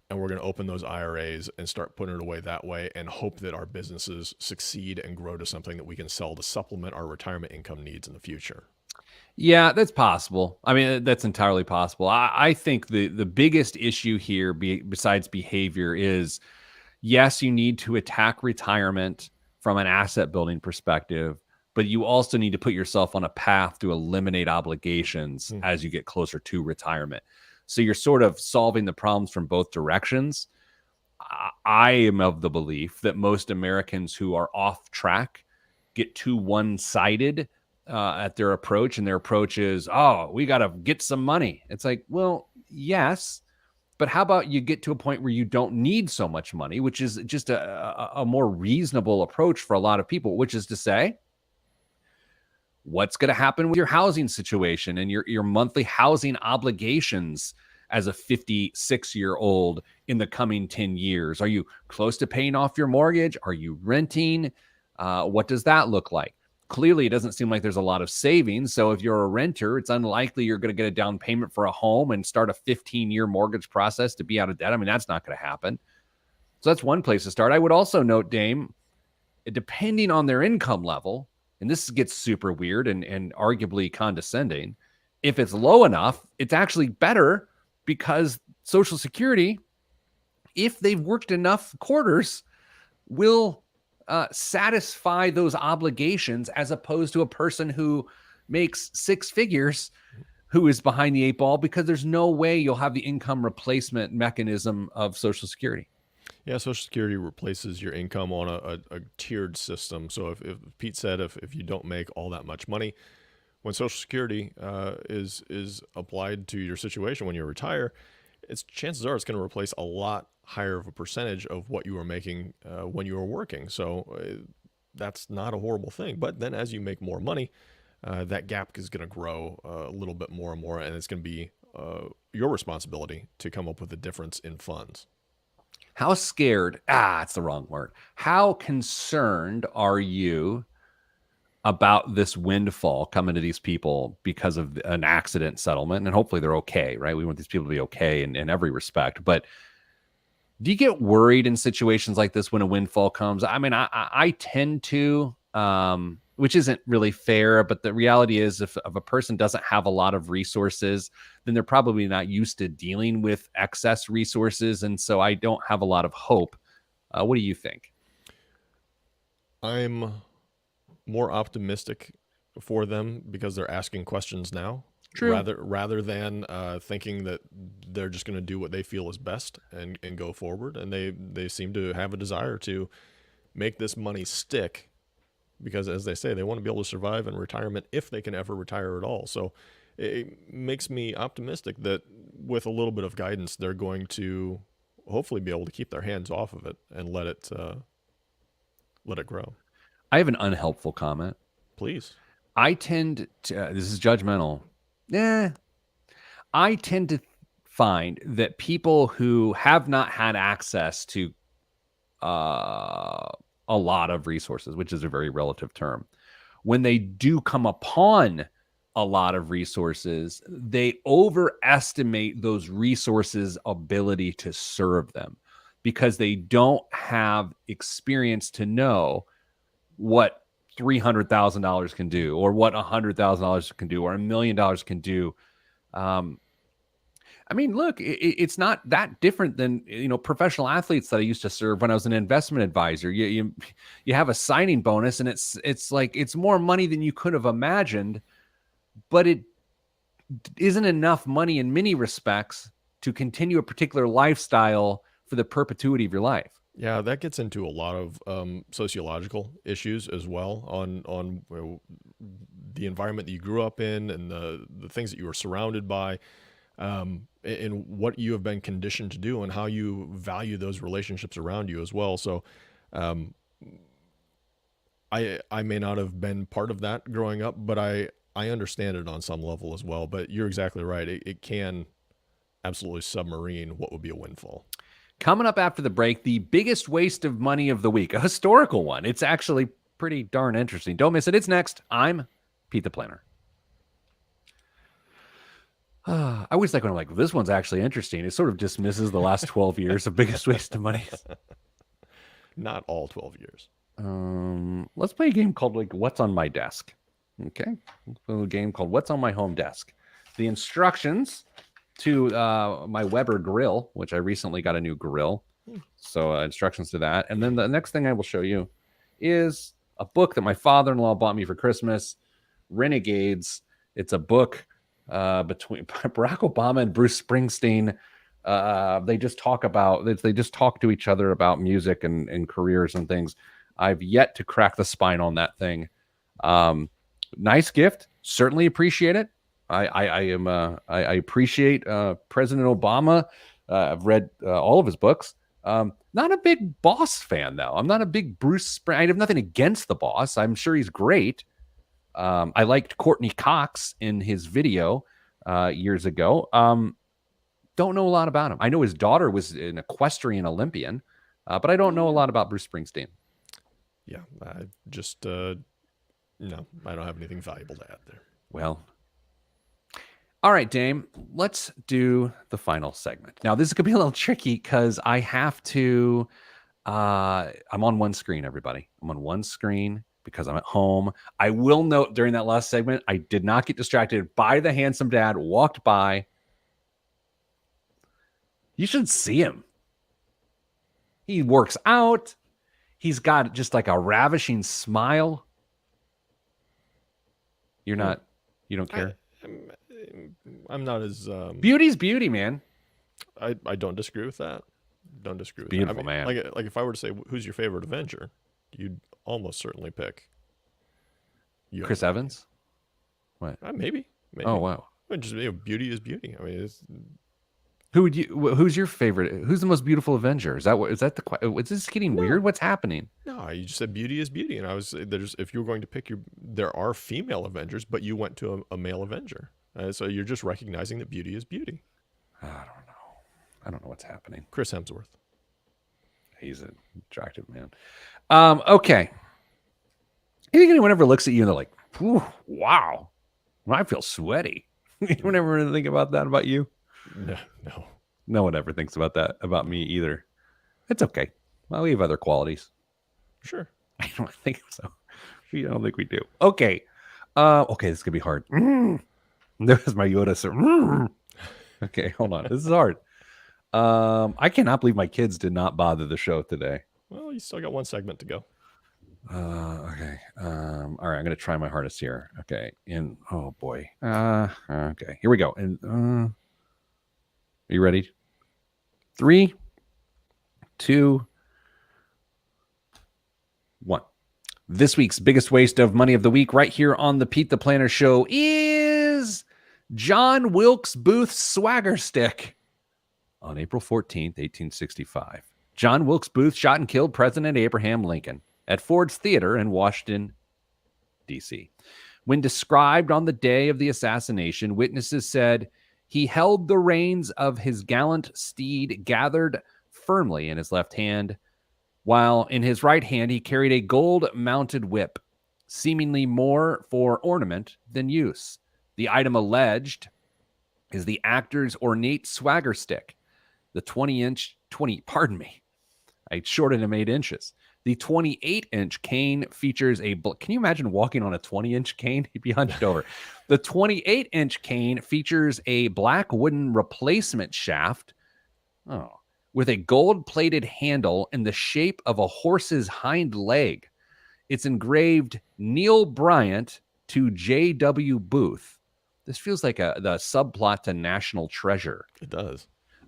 and we're going to open those IRAs and start putting it away that way and hope that our businesses succeed and grow to something that we can sell to supplement our retirement income needs in the future. Yeah, that's possible. I mean, that's entirely possible. I think the biggest issue here, besides behavior, is yes, you need to attack retirement from an asset building perspective, but you also need to put yourself on a path to eliminate obligations as you get closer to retirement. So you're sort of solving the problems from both directions. I am of the belief that most Americans who are off track get too one-sided at their approach, and their approach is, oh, we got to get some money. It's like, well, yes, but how about you get to a point where you don't need so much money, which is just a more reasonable approach for a lot of people, which is to say, what's going to happen with your housing situation and your monthly housing obligations as a 56-year-old in the coming 10 years? Are you close to paying off your mortgage? Are you renting? What does that look like? Clearly, it doesn't seem like there's a lot of savings. So if you're a renter, it's unlikely you're going to get a down payment for a home and start a 15-year mortgage process to be out of debt. I mean, that's not going to happen. So that's one place to start. I would also note, Dame, depending on their income level, and this gets super weird and arguably condescending, if it's low enough, it's actually better because Social Security, if they've worked enough quarters, will satisfy those obligations, as opposed to a person who makes six figures who is behind the eight ball, because there's no way you'll have the income replacement mechanism of Social Security. Yeah, Social Security replaces your income on a tiered system. So if Pete said if you don't make all that much money, when Social Security is applied to your situation when you retire, chances are it's going to replace a lot higher of a percentage of what you were making when you were working. So that's not a horrible thing. But then as you make more money, that gap is going to grow a little bit more and more, and it's going to be your responsibility to come up with a difference in funds. How scared, it's the wrong word. How concerned are you about this windfall coming to these people because of an accident settlement? And hopefully they're okay, right? We want these people to be okay in every respect. But do you get worried in situations like this when a windfall comes? I mean, I tend to, which isn't really fair. But the reality is, if a person doesn't have a lot of resources, then they're probably not used to dealing with excess resources. And so I don't have a lot of hope. What do you think? I'm more optimistic for them because they're asking questions now, True. rather than thinking that they're just going to do what they feel is best and go forward. And they seem to have a desire to make this money stick because, as they say, they want to be able to survive in retirement if they can ever retire at all. So it makes me optimistic that with a little bit of guidance, they're going to hopefully be able to keep their hands off of it and let it grow. I have an unhelpful comment. Please. I tend to, this is judgmental. Yeah. I tend to find that people who have not had access to a lot of resources, which is a very relative term, when they do come upon a lot of resources, they overestimate those resources' ability to serve them because they don't have experience to know what $300,000 can do, or what $100,000 can do, or $1,000,000 can do. I mean, look, it's not that different than professional athletes that I used to serve when I was an investment advisor. You have a signing bonus, and it's like it's more money than you could have imagined, but it isn't enough money in many respects to continue a particular lifestyle for the perpetuity of your life. Yeah, that gets into a lot of sociological issues as well on the environment that you grew up in and the things that you were surrounded by, and what you have been conditioned to do and how you value those relationships around you as well. So, I may not have been part of that growing up, but I understand it on some level as well. But you're exactly right; it can absolutely submarine what would be a windfall. Coming up after the break, the biggest waste of money of the week, a historical one. It's actually pretty darn interesting. Don't miss it. It's next. I'm Pete the Planner. I always like when I'm like, this one's actually interesting. It sort of dismisses the last 12 years of biggest waste of money. Not all 12 years. Let's play a game called What's on My Desk. Okay. Let's play a game called What's on My Home Desk. The instructions to my Weber grill, which I recently got a new grill. So instructions to that. And then the next thing I will show you is a book that my father-in-law bought me for Christmas, Renegades. It's a book between Barack Obama and Bruce Springsteen. They just talk to each other about music and careers and things. I've yet to crack the spine on that thing. Nice gift. Certainly appreciate it. I appreciate President Obama. I've read all of his books. Not a big Boss fan, though. I'm not a big Bruce Springsteen. I have nothing against the Boss. I'm sure he's great. I liked Courtney Cox in his video years ago. Don't know a lot about him. I know his daughter was an equestrian Olympian, but I don't know a lot about Bruce Springsteen. Yeah, I just no, I don't have anything valuable to add there. Well, all right, Dame, let's do the final segment. Now, this is going to be a little tricky because I have to, I'm on one screen, everybody. I'm on one screen because I'm at home. I will note during that last segment, I did not get distracted by the handsome dad walked by. You should see him. He works out. He's got just like a ravishing smile. You don't care? I'm not as beauty's beauty, man. I don't disagree with that. Don't disagree with beautiful, that. I mean, man. Like if I were to say who's your favorite Avenger, you'd almost certainly pick Chris Evans. What? Maybe. Oh wow. Just beauty is beauty. I mean, who's your favorite? Who's the most beautiful Avenger? Is that is this getting weird? What's happening? No, you just said beauty is beauty, and I was if you were going to pick there are female Avengers, but you went to a male Avenger, so you're just recognizing that beauty is beauty. I don't know what's happening. Chris Hemsworth. He's an attractive man. Okay. You think anyone ever looks at you and they're like, wow, I feel sweaty? Anyone ever think about that about you? No. No one ever thinks about that about me either. It's okay. Well, we have other qualities. Sure. don't think so. I don't think we do. Okay. Okay, this is gonna be hard. There's my Yoda, sir. Okay, hold on. This is hard. I cannot believe my kids did not bother the show today. Well, you still got one segment to go. Okay. All right, I'm gonna try my hardest here. Okay. And oh boy. Okay. Here we go. And are you ready? 3, 2, 1. This week's biggest waste of money of the week, right here on the Pete the Planner Show, is John Wilkes Booth's swagger stick. On April 14th, 1865, John Wilkes Booth shot and killed President Abraham Lincoln at Ford's Theater in Washington, D.C. When described on the day of the assassination, witnesses said he held the reins of his gallant steed gathered firmly in his left hand, while in his right hand he carried a gold-mounted whip, seemingly more for ornament than use. The item alleged is the actor's ornate swagger stick. The 20, I shortened him 8 inches. The 28-inch cane features a, can you imagine walking on a 20-inch cane? He'd be hunched over. The 28-inch cane features a black wooden replacement shaft, with a gold-plated handle in the shape of a horse's hind leg. It's engraved Neil Bryant to J.W. Booth. This feels like the subplot to National Treasure. It does.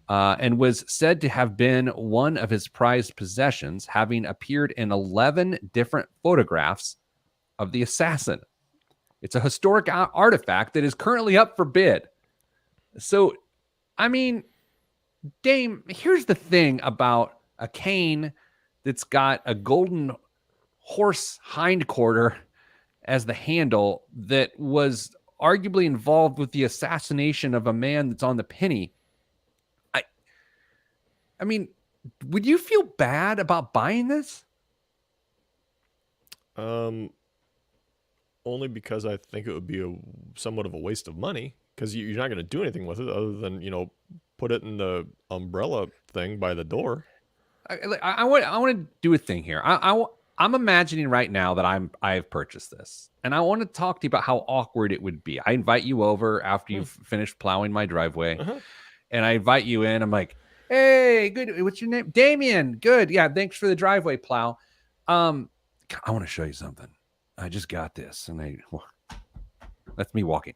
And was said to have been one of his prized possessions, having appeared in 11 different photographs of the assassin. It's a historic artifact that is currently up for bid. So, I mean, Dame, here's the thing about a cane that's got a golden horse hindquarter as the handle that was arguably involved with the assassination of a man that's on the penny. I mean, would you feel bad about buying this? Only because I think it would be somewhat of a waste of money, because you're not going to do anything with it other than, put it in the umbrella thing by the door. I want to do a thing here. I'm imagining right now that I've purchased this, and I want to talk to you about how awkward it would be. I invite you over after you've finished plowing my driveway, and I invite you in. I'm like, hey, good. What's your name? Damien. Good. Yeah. Thanks for the driveway plow. I want to show you something. I just got this, and that's me walking.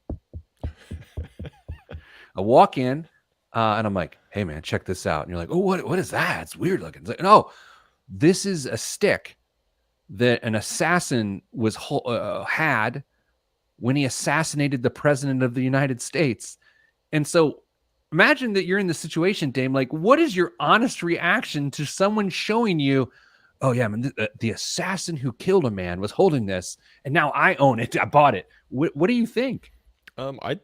I walk in, and I'm like, hey man, check this out. And you're like, oh, what is that? It's weird looking. It's like, no, this is a stick that an assassin had when he assassinated the president of the United States. And so imagine that you're in the situation, Dame. Like, what is your honest reaction to someone showing you, oh yeah, man, the assassin who killed a man was holding this, and now I own it. I bought it. What do you think? I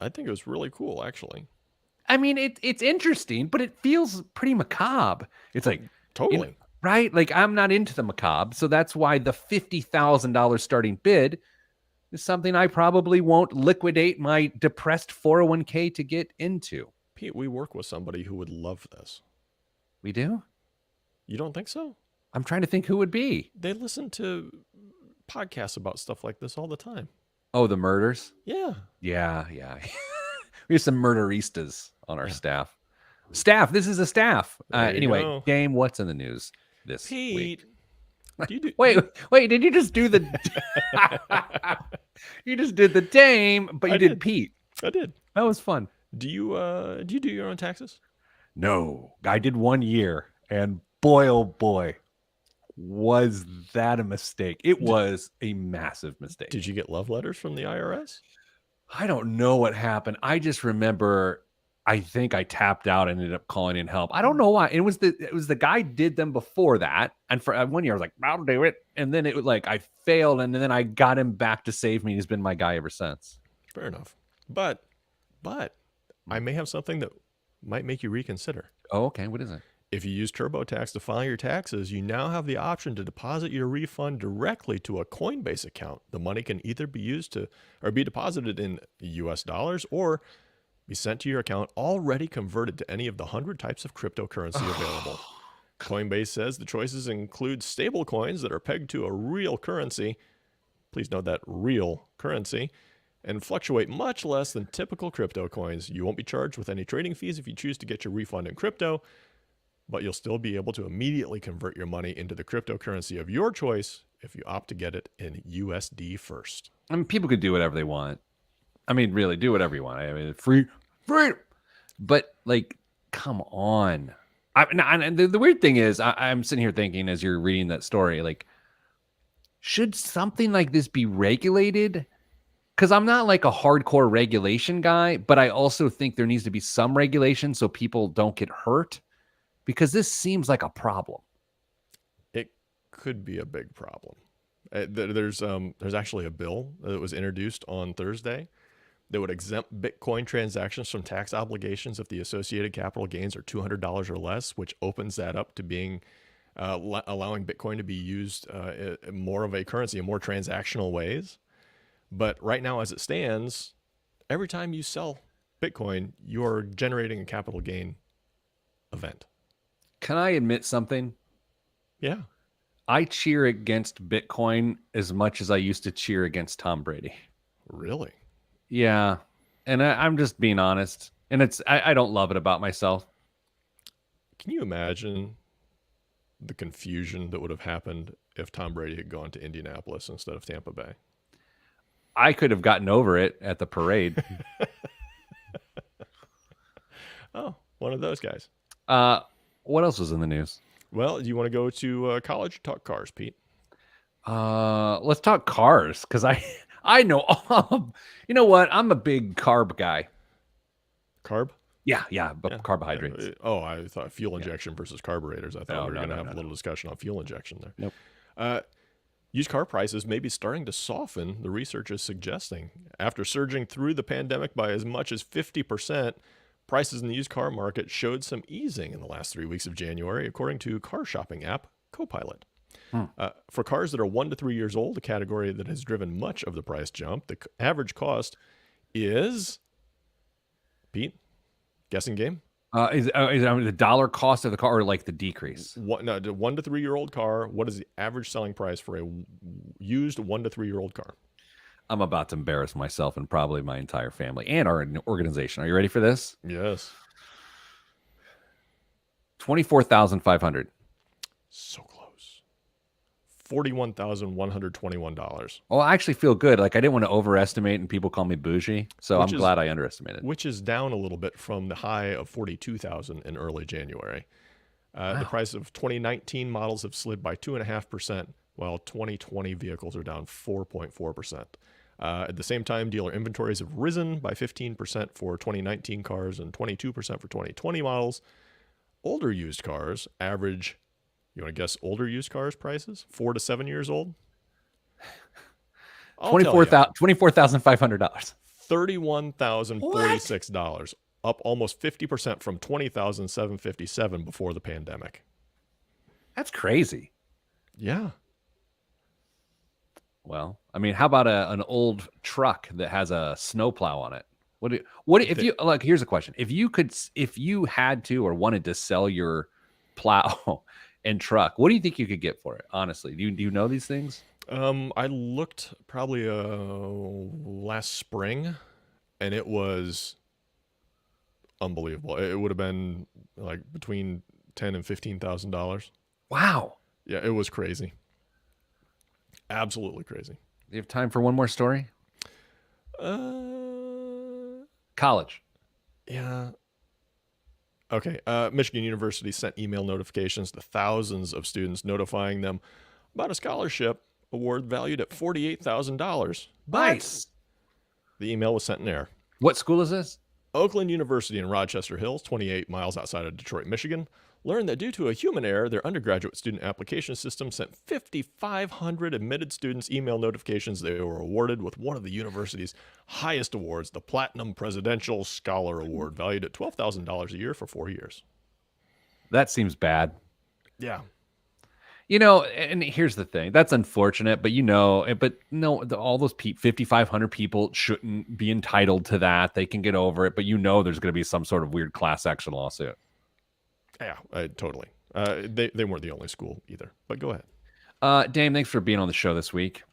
think it was really cool, actually. I mean, it's interesting, but it feels pretty macabre. It's like, totally. Right? Like, I'm not into the macabre, so that's why the $50,000 starting bid is something I probably won't liquidate my depressed 401k to get into. Pete, we work with somebody who would love this. We do? You don't think so? I'm trying to think who would be. They listen to podcasts about stuff like this all the time. Oh, the murders? Yeah. Yeah. We have some murderistas on our staff. This is a staff. Anyway, Dame, what's in the news this week? Pete, wait, did you just do the... You just did the Dame, but you did Pete. I did. That was fun. Do you do your own taxes? No, I did 1 year, and boy, oh boy, was that a mistake. It was a massive mistake. Did you get love letters from the IRS? I don't know what happened. I just remember, I think I tapped out and ended up calling in help. I don't know why. It was the guy did them before that. And for 1 year, I was like, I'll do it. And then it was like, I failed. And then I got him back to save me. He's been my guy ever since. Fair enough. But I may have something that might make you reconsider. Oh, okay. What is it? If you use TurboTax to file your taxes, you now have the option to deposit your refund directly to a Coinbase account. The money can either be used or be deposited in US dollars or be sent to your account already converted to any of the 100 types of cryptocurrency available. Coinbase says the choices include stable coins that are pegged to a real currency. Please note that real currency, and fluctuate much less than typical crypto coins. You won't be charged with any trading fees if you choose to get your refund in crypto, but you'll still be able to immediately convert your money into the cryptocurrency of your choice if you opt to get it in USD first. I mean, people could do whatever they want. I mean, really, do whatever you want. I mean, free. But like, come on. The weird thing is, I'm sitting here thinking as you're reading that story, like, should something like this be regulated? Because I'm not like a hardcore regulation guy, but I also think there needs to be some regulation so people don't get hurt, because this seems like a problem. It could be a big problem. There's actually a bill that was introduced on Thursday that would exempt Bitcoin transactions from tax obligations if the associated capital gains are $200 or less, which opens that up to being allowing Bitcoin to be used more of a currency in more transactional ways. But right now, as it stands, every time you sell Bitcoin, you're generating a capital gain event. Can I admit something? Yeah. I cheer against Bitcoin as much as I used to cheer against Tom Brady. Really? Yeah. And I'm just being honest. And I don't love it about myself. Can you imagine the confusion that would have happened if Tom Brady had gone to Indianapolis instead of Tampa Bay? I could have gotten over it at the parade. Oh, one of those guys. What else was in the news? Well, do you want to go to college or talk cars, Pete? Let's talk cars, because I know you know what? I'm a big carb guy. Carb? Yeah, but carbohydrates. Oh, I thought fuel injection versus carburetors. I thought we were going to have a little discussion on fuel injection there. Nope. Used car prices may be starting to soften, the research is suggesting. After surging through the pandemic by as much as 50%, prices in the used car market showed some easing in the last 3 weeks of January, according to car shopping app Copilot. For cars that are 1 to 3 years old, a category that has driven much of the price jump, the average cost is, Pete, guessing game? Is the dollar cost of the car, or like the decrease? The 1 to 3 year old car, what is the average selling price for a used 1 to 3 year old car? I'm about to embarrass myself and probably my entire family and our organization. Are you ready for this? Yes. $24,500. So close. $41,121. Well, I actually feel good. Like, I didn't want to overestimate and people call me bougie, so I'm glad I underestimated. Which is down a little bit from the high of $42,000 in early January. Wow. The price of 2019 models have slid by 2.5%, while 2020 vehicles are down 4.4%. At the same time, dealer inventories have risen by 15% for 2019 cars and 22% for 2020 models. Older used cars average, you want to guess older used cars prices? 4 to 7 years old? $24,500. $31,046, up almost 50% from $20,757 before the pandemic. That's crazy. Yeah. Well, I mean, how about an old truck that has a snowplow on it? What if you like? Here's a question: if you had to or wanted to sell your plow and truck, what do you think you could get for it? Honestly, do you know these things? I looked probably last spring, and it was unbelievable. It would have been like between $10,000 and $15,000. Wow. Yeah, it was crazy. Absolutely crazy. Do you have time for one more story? College. Yeah. Okay. Michigan University sent email notifications to thousands of students notifying them about a scholarship award valued at $48,000. Nice. The email was sent in error. What school is this? Oakland University in Rochester Hills, 28 miles outside of Detroit, Michigan, learned that due to a human error, their undergraduate student application system sent 5,500 admitted students email notifications they were awarded with one of the university's highest awards, the Platinum Presidential Scholar Award, valued at $12,000 a year for 4 years. That seems bad. Yeah. You know, and here's the thing. That's unfortunate, but all those 5,500 people shouldn't be entitled to that. They can get over it, but there's going to be some sort of weird class action lawsuit. Yeah, totally. They weren't the only school either. But go ahead. Dame, thanks for being on the show this week.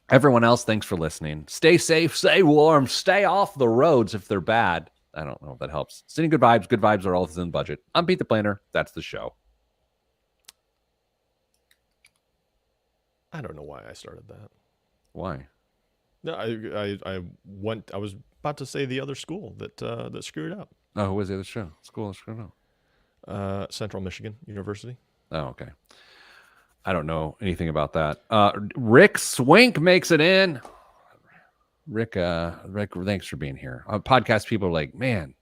Everyone else, thanks for listening. Stay safe, stay warm, stay off the roads if they're bad. I don't know if that helps. Sending good vibes. Good vibes are all within budget. I'm Pete the Planner. That's the show. I don't know why I started that. Why? No, I was about to say the other school that screwed up. Oh, who was the other show? School screwed up. Central Michigan University. Oh, okay. I don't know anything about that. Rick Swink makes it in. Rick, thanks for being here. Podcast people are like, man,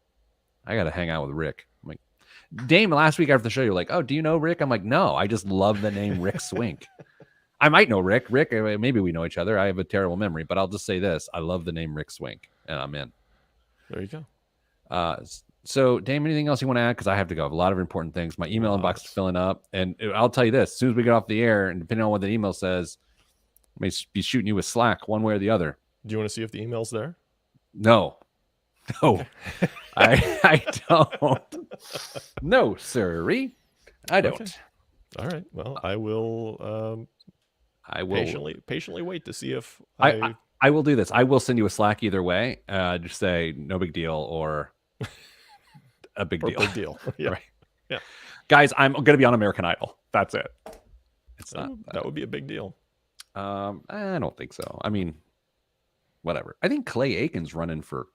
I got to hang out with Rick. I'm like, Dame, last week after the show, you're like, oh, do you know Rick? I'm like, no, I just love the name Rick Swink. I might know Rick. Rick, maybe we know each other. I have a terrible memory, but I'll just say this. I love the name Rick Swink, and I'm in. There you go. So, Dame, anything else you want to add? Because I have to go. I have a lot of important things. My email inbox is filling up. And I'll tell you this. As soon as we get off the air, and depending on what the email says, I may be shooting you with Slack one way or the other. Do you want to see if the email's there? No. I don't. No, sirree. I don't. Okay. All right. Well, I will patiently wait to see if I will do this. I will send you a Slack either way. Just say no big deal or a big deal. Big deal. Yeah. Right. Yeah. Guys, I'm going to be on American Idol. That's it. It's not. That would be a big deal. I don't think so. I mean, whatever. I think Clay Aiken's running for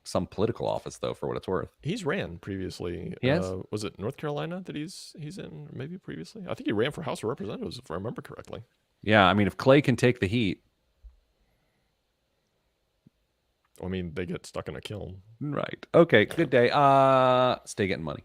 some political office, though, for what it's worth. He's ran previously. Yes. Was it North Carolina that he's in? Maybe previously. I think he ran for House of Representatives, if I remember correctly. Yeah, I mean, if Clay can take the heat. I mean, they get stuck in a kiln. Right. Okay, good day. Stay getting money.